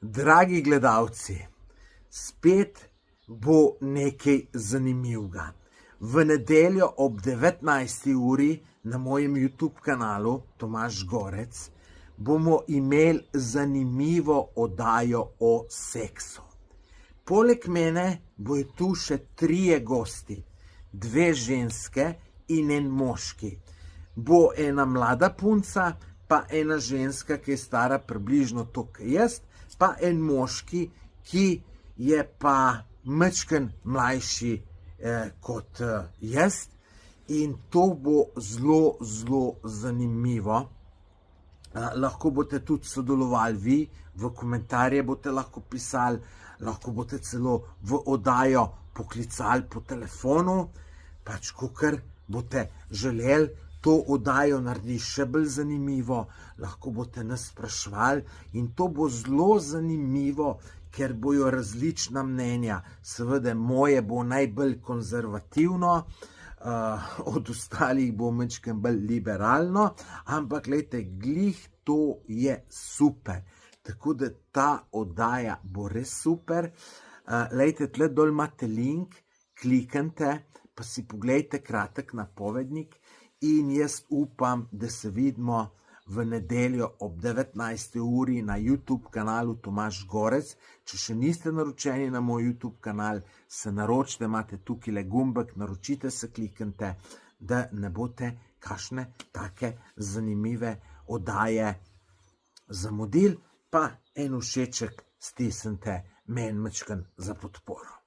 Dragi gledalci, spet bo nekaj zanimivega. V nedeljo ob 19. uri na mojem YouTube kanalu Tomaž Gorec bomo imeli zanimivo oddajo o seksu. Poleg mene bojo tu še 3 gosti, 2 ženske in 1 moški. Bo ena mlada punca, pa ena ženska, ki je stara približno toliko kot jaz, pa en moški, ki je pa majčkeno mlajši kot jaz, in to bo zelo, zelo zanimivo. Lahko boste tudi sodelovali vi, v komentarje boste lahko pisali, lahko boste celo v oddajo poklicali po telefonu, pač kakor boste želeli. To oddajo naredi še bolj zanimivo, lahko boste nas spraševali in to bo zelo zanimivo, ker bojo različna mnenja. Seveda moje bo najbolj konzervativno, od ostalih bo majčkeno bolj liberalno, ampak glejte, glih to je super. Tako da ta oddaja bo res super. Glejte, tle dol imate link, kliknite, pa si poglejte kratek napovednik. In jaz upam, da se vidimo v nedeljo ob 19. uri na YouTube kanalu Tomaž Gorec. Če še niste naročeni na moj YouTube kanal, se naročite, imate tukaj gumbek, naročite se, kliknite, da ne boste kakšne take zanimive oddaje zamudili, pa en všeček stisnite meni majčkeno za podporo.